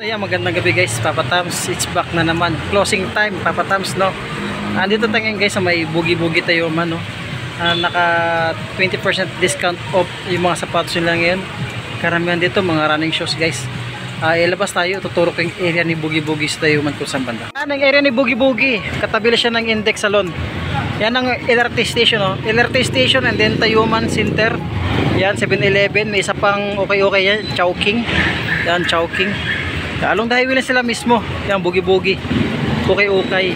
Ayan, magandang gabi guys, Papa Tams, it's back na naman. Closing time, Papa Tams, no? Andito tayo ngayon guys sa may bugi-bugi tayo man, no? Naka 20% discount off yung mga sapatos nila ngayon. Karamihan dito, mga running shoes guys. Ilabas tayo, tuturo ko yung area ni Bugi-Bugi sa tayo man kung saan banda. Ang area ni Bugi-Bugi, katabi siya ng Index Salon. Yan ang LRT station, no? LRT station and then Tayuman Center. Yan, 7-Eleven, may isa pang okay yan, Chowking. Yan, Chowking. Along the highway na sila mismo. Yan, Bugi-Bugi. Okay.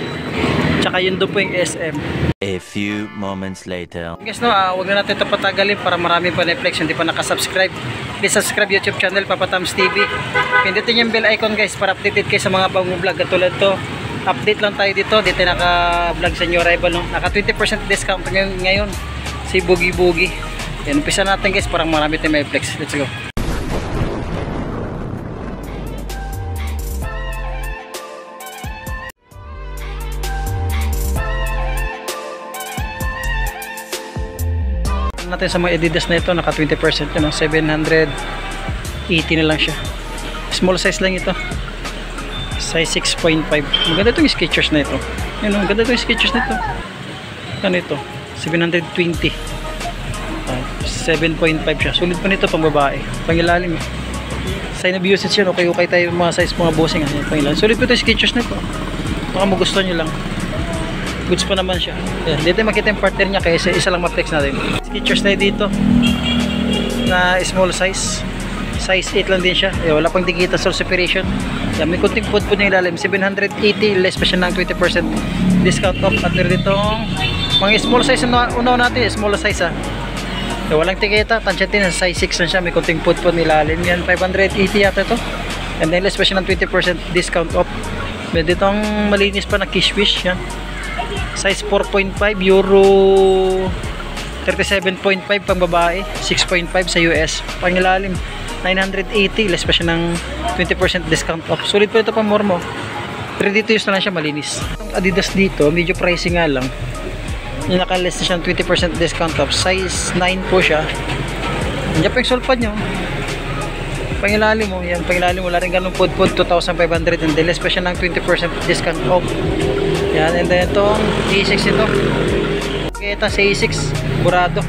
Tsaka yun doon po yung SM. A few moments later. Guys, no, huwag na natin ito patagalin para marami pa Netflix hindi pa nakasubscribe. Please subscribe YouTube channel Papa Tams TV. Pindutin yung bell icon guys para updated kayo sa mga bagong vlog. Katulad to, update lang tayo dito. Dito naka-vlog sa new arrival, no? Naka 20% discount ngayon si Bugi-Bugi. Yan, umpisa natin guys, parang marami tayong Netflix. Let's go. Natin sa mga Adidas na ito, naka 20% yun, 780 na lang siya. Small size lang ito, size 6.5. Maganda itong Skechers na ito. Yun, maganda itong Skechers na ito. Ano ito? 720. 7.5 siya. Sulit pa nito pang babae, pangilalim. Sign of usage yan, okay tayo mga size mga bossing. Pangilalim. Sulit pa ito yung Skechers na ito. Baka magustuhan nyo lang. Goods pa naman siya. Ayan, dito makita yung partner niya kaya isa lang ma-flex natin. Skechers na dito na small size. Size 8 lang din siya. Ayan, wala pang digita sole separation. Ayan, may kunting food na ilalim. 780 less pa siya ng 20% discount off. At meron ditong mga small size. Unaw natin, small size ha. Ayan, walang tikita. Tansyatin, size 6 lang siya. May kunting food na ilalim. Yan, 580 yata ito. And then less pa siya ng 20% discount off. Meron ditong malinis pa na Kishwish. Yan. Size 4.5, Euro 37.5 pang babae, 6.5 sa US. Pangilalim 980, less pa siya ng 20% discount off. Sulit po ito pang mormo. Pero dito use na lang siya malinis. Ang Adidas dito, medyo pricey nga lang. Yung naka-less na siya ng 20% discount off. Size 9 po siya. Yan pa yung sulpad nyo. Pangilalim mo, yan, pangilalim wala rin ganun food 2,500 and then less pa siya ng 20% discount off. Yan, and then itong A6 ito. Kita sa A6, burado.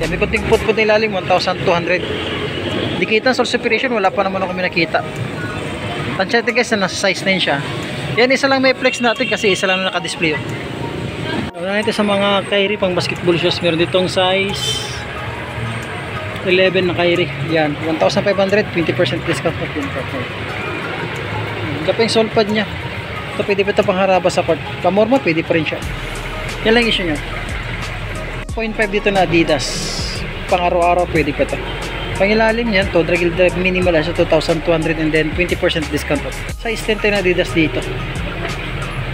Yan, may kunting food nilalim, 1,200. Di kita sole separation, wala pa naman ako nakita. Tansya natin guys na nasa size 9 siya. Yan, isa lang may flex natin kasi isa lang naka-display. Wala natin sa mga Kyrie pang basketball shoes. Meron ditong size 11 na Kyrie. Yan, 1,500, 20% discount off yung partner. Kapag yung solpad niya. Ito pwede pa ito pangharaba sa court. Pamorma pwede pa rin siya. Yan lang issue nyo. 0.5 dito na Adidas. Pang araw-araw pwede pa ito. Pangilalim yan, to dragil drive minimal sa 2,200 and then 20% discount off. Size 10 na Adidas dito.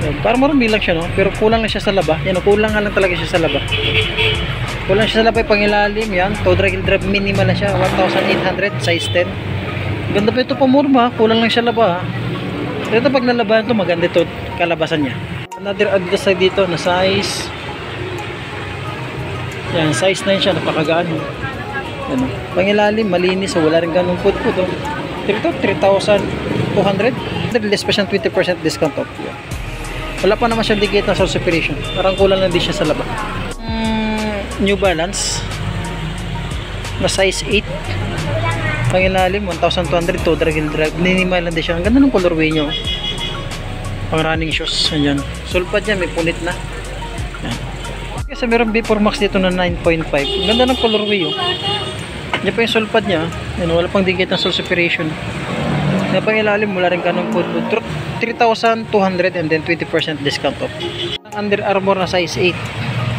Yan, parang marami lang siya, no? Pero kulang lang siya sa laba. Yan, kulang nga lang talaga siya sa laba. Kulang siya sa laba, pangilalim yan. To dragil drive minimal na siya, 1,800, size 10. Ganda pa ito pamorma, kulang lang siya laba, ha? Ito pag nalabahan ito, maganda ito kalabasan niya. Another Adidas side dito na size. Yan, size 9 siya, napakagaan. Yan, pangilalim, malinis, so wala rin ganun food. Ito, 3,200. Less pa siyang 20% discount off. Yan. Wala pa naman siyang digit na sole separation. Parang kulang lang din siya sa laba. New Balance na size 8. Pangilalim 1,200 to dragil drive minimal lang din siya. Ang ganda ng colorway nyo, pang running shoes. Ayan, sulpad niya may punit na. Ayan. Kasi meron B4 Max dito na 9.5. Ang ganda ng colorway. Yan pa yung sulpad niya. Ayan, wala pang digit ng sole separation. Yan pangilalim wala rin ganong food 3,200 and then 20% discount off. Under Armour na size 8.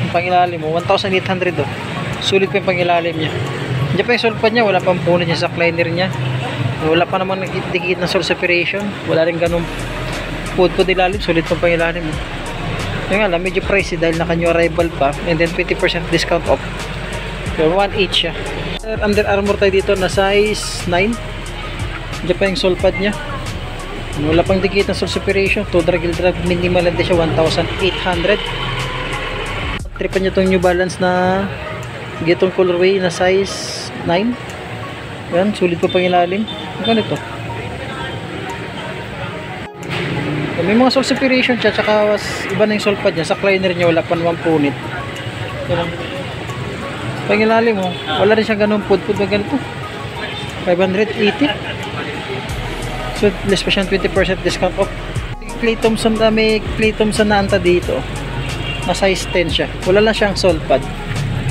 Yung pangilalim mo 1,800 oh. Sulit pa yung pangilalim niya. Diyan pa yung sulpad niya, wala pang punit niya sa liner niya. Wala pa naman nagdikit na sole separation. Wala rin ganun food ilalim, sulit pang pangilalim. Yung nga lang, medyo pricey dahil naka-new arrival pa. And then 20% discount off. So 1.8 siya. Under Armour tayo dito na size 9. Diyan pa yung sulpad niya. Wala pang dikit na sole separation. To dragil drive minimal lang din siya, 1,800. Tripan niya itong New Balance na gitong colorway na size 9. Yan, sulit pa pang ilalim. Ganito. May mga sole separation siya, tsaka iba na yung sole pad niya. Sa cleaner niya wala pa naman punit. Yan. Pangilalim mo, wala rin siyang ganun pud ba ganito? 580. So less pa siyang 20% discount off. Clay Thompson, may Clay Thompson na anta dito. Na size 10 siya. Wala lang siyang sole pad.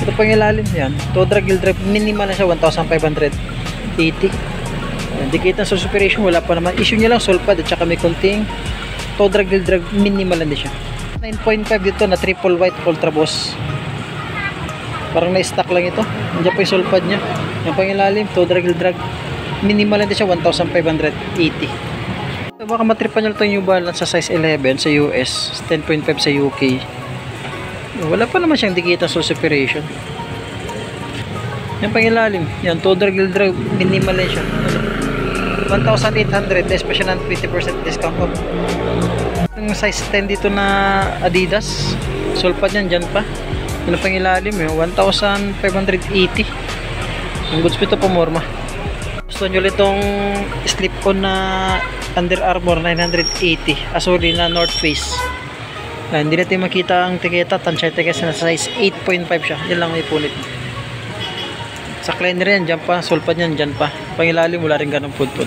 Ito pangilalim yan. Todra Gill Drive, minimal na siya, 1,580. Dikit na sole separation, wala pa naman. Issue niya lang sole pad at saka may konting Todra Gill Drive, minimal lang din siya. 9.5 dito na triple white Ultra Boss. Parang na-stock lang ito. Nandiyan pa yung sole pad niya. Yung pangilalim, Todra Gill Drive, minimal lang din siya, 1,580. So, baka matripan nyo itong New Balance sa size 11 sa US, 10.5 sa UK. Wala pa naman siyang dikit na sole separation. Yung pangilalim, yan, Todra Gill Drive, minimal lang siya. 1,800, especially ng 20% discount off. Yung size 10 dito na Adidas, sole pad yan, dyan pa. Yung pangilalim, 1,580. Ang goods po ito po, Morma. Gusto nyo ulit itong slip-on na Under Armour 980, sorry, na North Face. Hindi natin makita ang tiketa, tansya tiketa na size 8.5 siya. Yan lang may punit. Sa cleaner yan, dyan pa. Sole pad yan, dyan pa. Pangilalim, wala rin ganong pud-pud.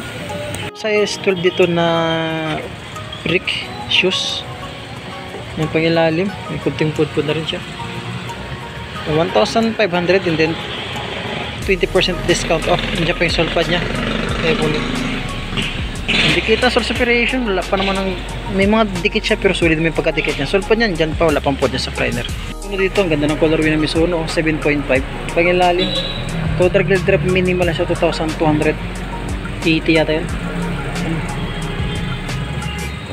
Size 12 dito na brick shoes. Yung pangilalim, may kunting pud-pud na rin siya. 1,500 and then 20% discount off. Dyan pa yung sole pad niya. May punit. Hindi kita sole separation, wala pa naman ng, may mga dikit siya pero sulit may pagkadikit niya. Sole pad niyan, dyan pa, wala pang pod niya sa cleaner. Dito, ang ganda ng colorway ng Mizuno, 7.5. Pangilalim, Todra Gill Drive, minimal na siya, 2,280 yata yun.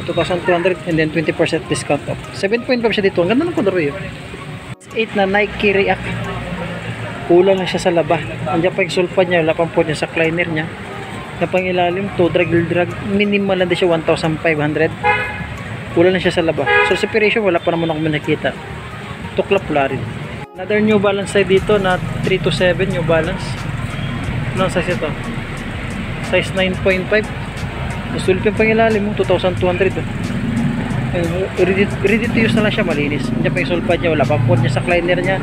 2,200 and then 20% discount off. 7.5 siya dito, ang ganda ng colorway yun. 8 na Nike React, kulang na siya sa laba. Andiyan pa yung sole pad niya, wala pang pod niya sa cleaner niya. Yung pangilalim, Todra Gill Drive, minimal na din siya, 1,500. Kulang na siya sa laba. So separation, wala pa naman ako nakita. Tuklap wala rin. Another New Balance side dito na 327 New Balance. Anong size ito? Size 9.5. Sulit yung pangilalim mo, 2,200. Ready to use na lang siya, malinis. Diyan pa yung sole pad niya, wala pa pod niya sa cleaner niya.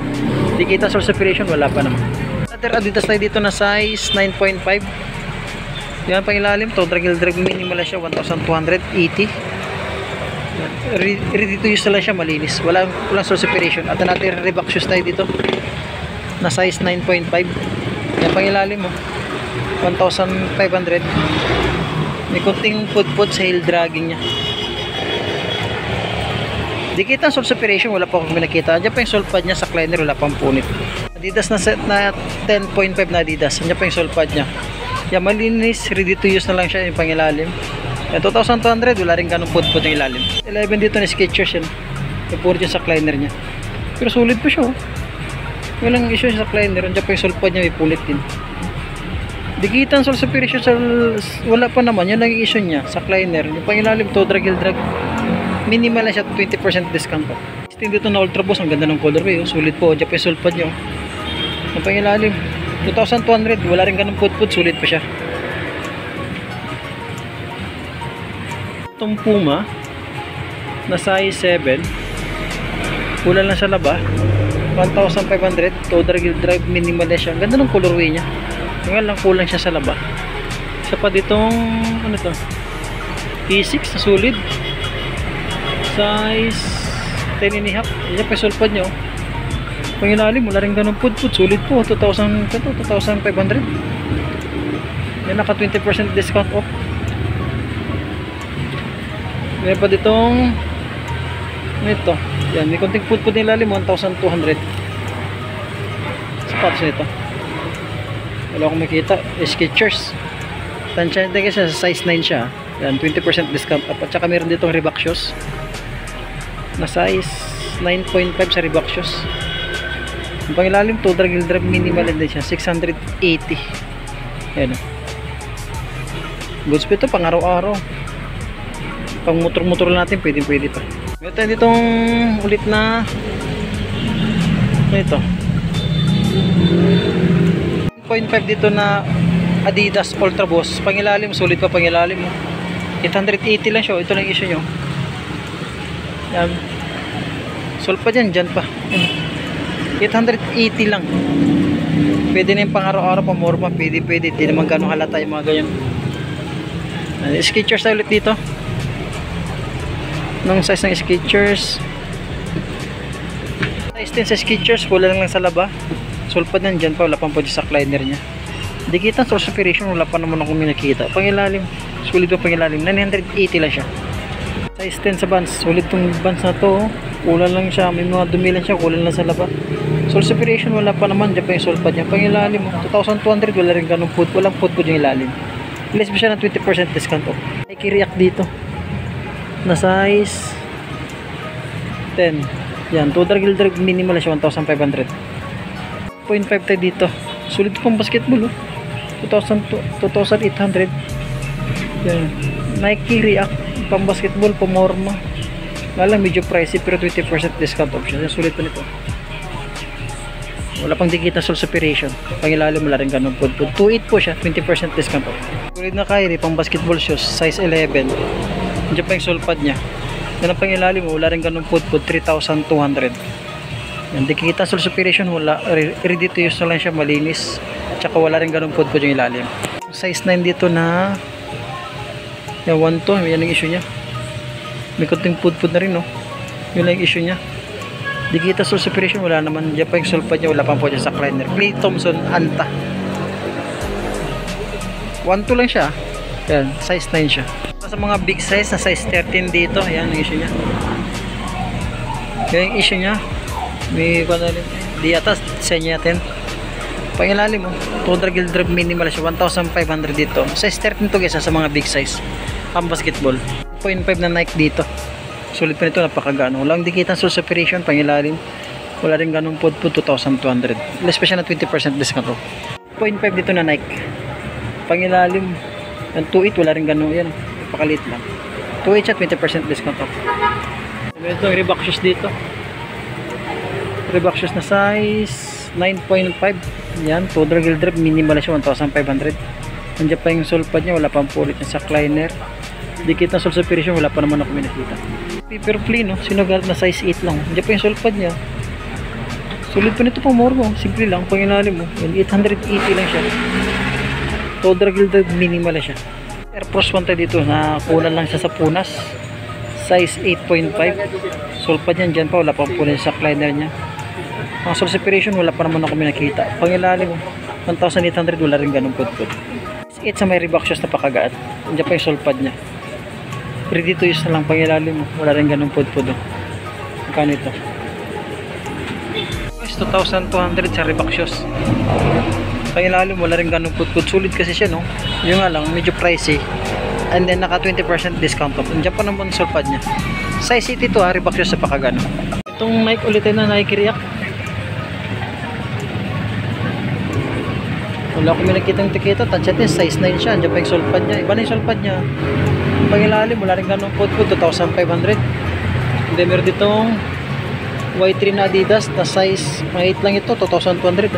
Di kita sole separation, wala pa naman. Another Adidas tayo dito na size 9.5. Yan pangilalim, Todra Gill Drive, minimal na siya, 1,280. Ready to use na lang siya, malinis. Walang sole separation. At natin Reebok shoes tayo dito na size 9.5. Yan pangilalim mo, 1,500. May kunting pud-pud sa heel dragging niya. Di kita sole separation, wala pa akong nakita. Diyan pa yung sole pad niya sa cleaner, wala pang punit. Adidas na set na 10.5 na Adidas. Diyan pa yung sole pad niya. Yan, malinis, ready to use na lang siya yung pangilalim. Yan, 2,200, wala rin ganun pud-pud yung ilalim. 11 dito na Skechers yan. Yung puro dyan sa cleaner niya. Pero solid pa siya, oh. Walang issue sa cleaner. Diyan pa yung sole pad niya, may pulit din. Dikitan sole separation sa, wala pa naman. Yan lang yung issue niya sa cleaner. Yung pangilalim, Todra Gill Drive, minimal na siya, 20% discount pa. Dito na Ultra Boss, ang ganda ng colorway, oh. Solid po, diyan pa yung sole pad niya, oh. Yung pangilalim, 2,200, wala rin ganun pud-pud, sulit pa siya. Itong Puma na size 7, kulang lang sa laba, 1,500, Todra Gill Drive, minimal na siya. Ang ganda ng colorway niya. Ngayon lang kulang siya sa laba. Isa pa ditong ano to, E6 na sulit, size 10.5. Yan pa yung sole pad niya, oh. Pangilalim, wala rin ganun pud-pud, sulit po, 2,500. Yan, naka 20% discount off. Meron pa ditong ito, yan, may konting pud-pud nilalim, 1,200. Sapatos nito, wala akong makita. Skechers, tansya nito kasi sa size 9 siya. Yan, 20% discount off. At saka meron ditong Reebok shoes na size 9.5 sa Reebok shoes. Ang pangilalim, Todra Gill Drive, minimal din siya, 680. Ayan, goods pa ito pang araw-araw, pang motor-motor natin, pwede pa. Meron tayo ditong ulit na ito 0.5 dito na Adidas Ultra Boss. Pangilalim, sulit pa pangilalim mo, 880 lang siya. Ito lang issue nyo, Yan. Sol pa dyan pa. Yan. 880 lang. Pwede na yung pang araw-araw pa morma. Pwede. Di naman gano'ng halata yung mga ganyan. Skechers tayo ulit dito. Nung size ng Skechers. Size din sa Skechers. Kulang lang sa laba. Sulpad nan dyan pa. Wala pang po sa liner nya. Dikitan sa operation. Wala pa naman akong minakita. Pangilalim. Sulit yung pangilalim. 980 lang siya. Size 10 sa Vans. Sulit tong Vans na to. Kulang lang siya. May mga dumi lang siya. Kulang lang sa laba. Sole separation wala pa naman. Diyan pa yung sulpad niya. Pangilalim. 2,200. Wala rin ganun food. Walang food po yung ilalim. Ilis pa siya ng 20% discount off. May kiriak dito. Na size 10. Yan. Total Gildrag minimal siya. 1,500. 0.5 tayo dito. Sulit pang basketball. 2,800. Yan. Nike React. Pang basketball. Pamorma. Wala medyo pricey pero 20% discount option. Yan. Sulit pa nito. Wala pang dikit na sole separation. Pangilalim wala rin ganun po. 2.8 po siya. 20% discount off. Sulit na Kyrie. Pang basketball shoes. Size 11. Diyan pa yung sole pad niya. Yan ang pangilalim. Wala rin ganun po. 3,200. Yan. Dikit na sole separation. Wala. Ready to use na lang siya. Malinis. Tsaka wala rin ganun po yung ilalim. Size 9 dito na yan 1 to. Yan ang issue niya. May konting food na rin, no? Yun lang yung issue niya. Dikita sole separation wala naman. Diyan pa yung sulpad niya. Wala pang po dyan sa liner. Clay Thompson Anta. 1-2 lang siya. Yan. Size 9 siya. Sa mga big size na size 13 dito. Yan yung issue niya. Yan yung issue niya. May di atas. Senya 10. Pangilalim mo. Total Gildrag minimal siya. 1,500 dito. Size 13 to guys. Sa mga big size. Pang basketball. 0.5 na Nike dito. Sulit pa nito, napakagano. Walang dikitan sole separation, pangilalim. Wala rin ganun po 2,200. Less pa siya na 20% discount. 0.5 dito na Nike. Pangilalim. Ang 2.8, wala rin ganun. Yan, napakalit lang. 2.8 siya, 20% discount off. Meron itong Reebok shoes dito. Reebok shoes na size 9.5. Yan, Total Gildrag, minimal siya, 1,500. Nandiyan pa yung sole pad niya, wala pang pulit yung sack liner. Dikit na sole separation, wala pa naman ako minakita. Paper plane, no? Sinugat na size 8 lang. Diyan pa yung sole pad niya. Sulit pa nito pang mormo. Simple lang, pangilalim mo. 880 lang siya. Total Gildrag, minimal siya. Air Force 1 tayo dito na kulang lang siya sa punas. Size 8.5. Sole pad niyan, dyan pa, wala pang pulit sa liner niya. Mga sole separation, wala pa naman ako minakita. Pangilalim mo. 1,800, wala rin ganun put-put. 8 sa may Reebok shoes na pakagaan. Diyan pa yung sole pad niya. Ready to use na lang pangilalim mo. Wala rin ganun pud-pud. Magkano ito? 2,200 sa Reebok shoes. Pangilalim wala rin ganun pud-pud. Sulit kasi siya, no? Yung nga lang, medyo pricey. And then naka 20% discount off. Diyan pa naman sole pad niya. Size 8 ito ha, Reebok shoes sa pakagano. Itong Nike ulit na Nike React. Wala ko may nakitang tiketa. Tansya din, size 9 siya. Diyan pa yung sole pad niya. Iba na yung sole pad niya. Pangilalim, wala rin ganun po. 2,500. And then meron ditong Y3 na Adidas na size 8 lang ito. 2,200.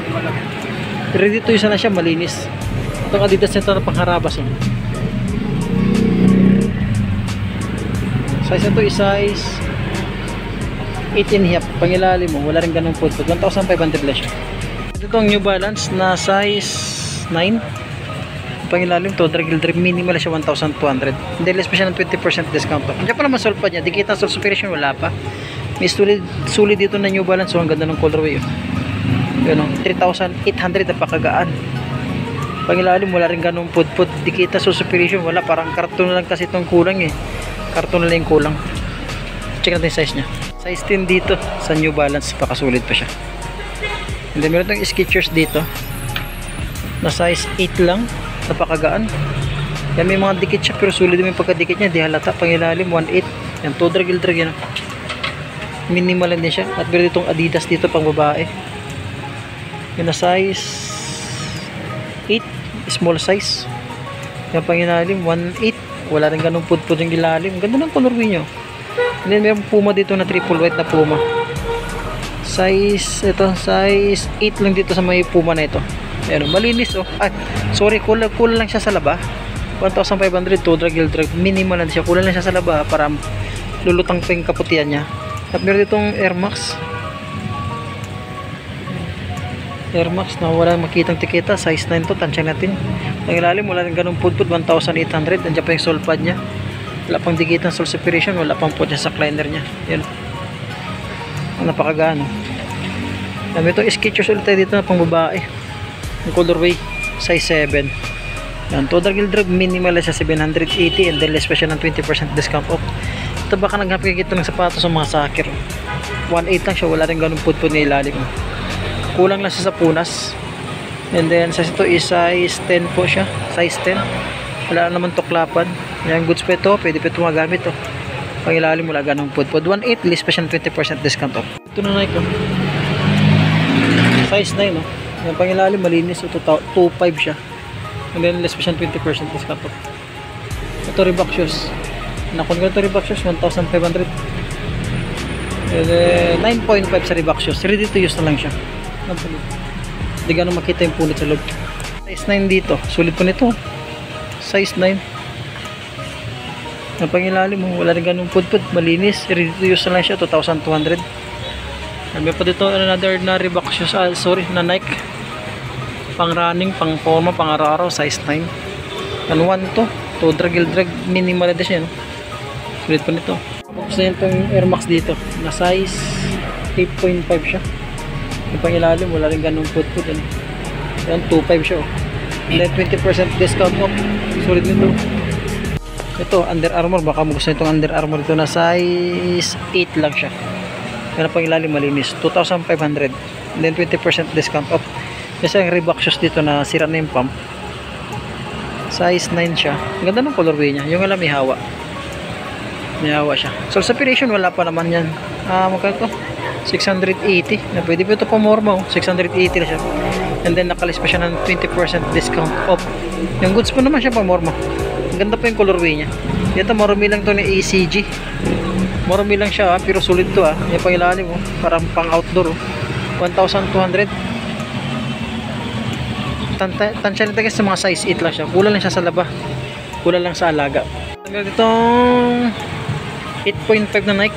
Ready to use na siya. Malinis. Itong Adidas nito na pangharabas. Size nito is size 8.5. Pangilalim mo, wala rin ganun po. 1,500 lang siya. Itong New Balance na size 9. Pangilalim, Total Gildrag, minimal siya 1,200. Hindi, less pa siya ng 20% discount. Diyan pa naman sole pad niya. Dikita sole separation, wala pa. May sulit dito na New Balance. So, ang ganda ng colorway. Yun, 3,800 na pakagaan. Pangilalim, wala rin ganun pud-pud. Dikita sole separation, wala. Parang karton na lang kasi itong kulang eh. Karton na lang yung kulang. Check natin yung size niya. Size 10 dito sa New Balance. Pakasulit pa siya. And then meron itong Skechers dito na size 8 lang, napakagaan. Yan, may mga dikit siya pero sulit din yung pagkadikit niya, di halata. Pangilalim 1.8. Yan, Total Gildrag yan. Minimal din siya. At meron itong Adidas dito pang babae. Yan na size 8, small size. Yan, pangilalim 1.8. Wala rin ganun pud-pud yung ilalim. Ganda ng colorway nyo. And then meron Puma dito na triple white na Puma. Size 8 lang dito sa may Puma na ito. Ayan, malinis oh. Ay, sorry, kulang lang siya sa laba. 1,500 Total Gildrag, minimal lang siya. Kulang lang siya sa laba para lulutang pa yung kaputian niya. At meron ditong Air Max na wala makitang tiketa, size 9 to, tansya natin. Ang ilalim wala rin ganun pudpud, 1,800. Nandiyan pa yung sole pad nya, wala pang digitang sole separation, wala pang po dyan sa cleaner nya. Yan, napakagano. Dami itong Skechers ulit tayo dito na pang babae, yung colorway size 7. yan, total gill drive minimal sa 780 and then less pa siya ng 20% discount off. Ito baka naghanap kita ng sapatos sa mga soccer, 1.8 lang siya, wala rin ganun pudpud na ilalim, kulang lang siya sa punas. And then size ito is size 10 po siya, size 10, wala naman tuklapan. Yan, goods pa ito, pwede pa ito magamit to. Pang ilalim wala ganong pudpud, 1.8 list pa siya ng 20% discount off. Ito na Nike size 9 no. Yan, pang ilalim malinis, 2.5 siya, and then less pa siya ng 20% discount off. Ito Reebok shoes, nakon ko ito Reebok shoes, 1,500. And then 9.5 sa Reebok shoes, ready to use na lang siya. Hindi gano'ng makita yung punit sa loob. Size 9 dito, sulit po nito, size 9. Ang pangilalim mo, wala rin ganung pudpud, malinis, ready to use na lang siya, 2,200. May pa dito another na Reebok shoes, na Nike, pang running, pang forma, pang araw-araw, size 9. And 1 to drag minimal edition, sulit po nito. Tapos na itong Air Max dito, na size 8.5 siya. Yung pang ilalim wala rin ganung pudpud, yan 2.5 siya, and then 20% discount off, sulit nito. Ito Under Armour, baka mo gusto itong Under Armour ito na size 8 lang siya, yan ang pang ilalim malinis, 2,500 and then 20% discount off. Kasi ang Reebok shoes dito na sira na yung pump, size 9 siya, ang ganda ng colorway nya, yung alam may hawa siya. So sa operation wala pa naman yan, magkano to, 680 na, pwede po ito pamorma, 680 na siya, and then nakalis pa siya ng 20% discount off. Yung goods po naman siya pamorma, ang ganda pa yung colorway nya. Ito marumi lang to ni ACG, marumi lang siya pero sulit to yung pang ilalim parang pang outdoor 1,200. Tansya nito guys sa mga size 8 lang siya, kulang lang siya sa laba, kulang lang sa alaga. Itong 8.5 na Nike,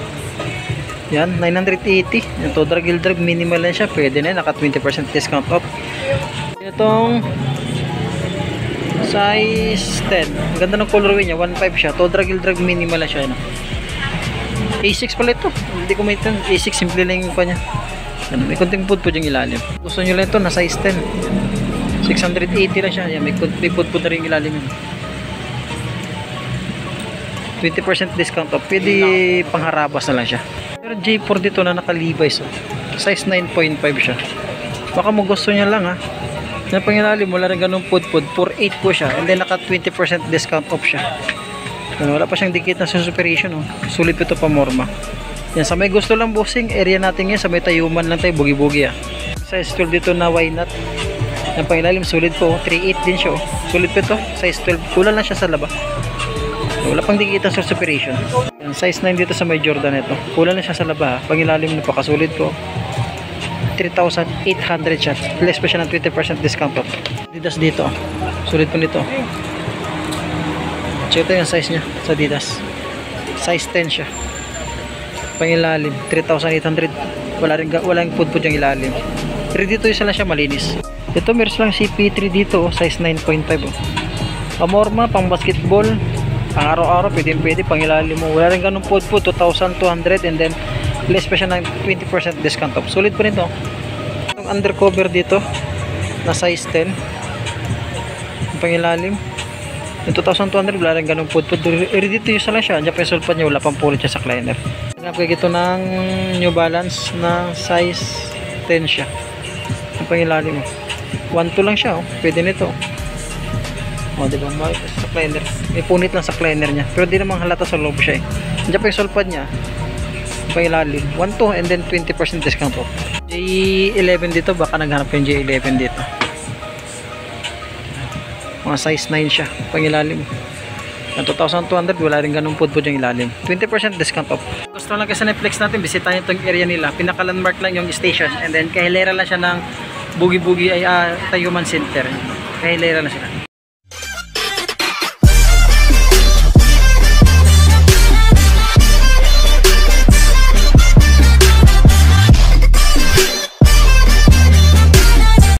yan, 980. Yung total gill drive minimal lang siya, pwede na, naka 20% discount off. Itong size 10, ang ganda ng colorway niya, 1.5 siya, total gill drive minimal lang siya, A6 pala ito, hindi ko maintain, A6 simple lang yung pa niya. May konting pudpud yung ilalim. Gusto nyo lang ito na size 10, 680 lang siya. Yan, may pudpud na rin yung ilalim yun. 20% discount off, pwede pangharabas na lang siya. Pero J4 dito na naka-Levi's, size 9.5 siya. Baka mo gusto niya lang na pangilalim wala rin ganung pudpud, 4.8 po siya, and then naka 20% discount off siya. Yan, wala pa siyang dikit na suspension, sulit ito pamorma. Yan, sa may gusto lang bossing, area natin yan, sa may Tayuman lang tayo, bugi-bugi Size 12 dito na why not. Yan, pangilalim sulit po, 3.8 din siya, sulit po ito, size 12, kulang lang siya sa laba. Wala pang dikita sa separation. Yan, size 9 dito sa may Jordan ito, kulang lang siya sa laba, pangilalim na pakasulit po, 3,800 siya, less pa siya ng 20% discount off. Adidas dito, sulit po nito. Check ito yung size nya sa Adidas, size 10 siya, pangilalim 3,800, walang pudpud yung ilalim, pero dito isa lang siya malinis. Ito meron lang CP3 dito, size 9.5 pamorma, pang basketball, pang araw-araw, pwede pangilalim mo, wala rin ganun pudpud, 2,200 and then less pa siya ng 20% discount off, sulit pa nito. Itong undercover dito na size 10, pangilalim yung 2,200, wala rin ganung pudpud, ready to use lang siya, dyan pa yung sulpad niya, wala pang pulit siya sa cleaner. Napagay ito ng New Balance na size 10 siya, yung pangilalim 1.2 lang siya, pwede nito diba, sa cleaner, may punit lang sa cleaner niya, pero di namang halata sa loob siya dyan pa yung sulpad niya, yung pangilalim 1.2 and then 20% discount off. J11 dito, baka naghanap yung J11 dito, mga size 9 siya, pangilalim ng 2,200, wala rin ganung pudpud yung ilalim, 20% discount off. Gusto lang kasi na flex natin, bisitahin itong area nila, pinaka landmark lang yung station, and then kahilera lang siya ng bugi-bugi ay Tayuman Center, kahilera lang sila.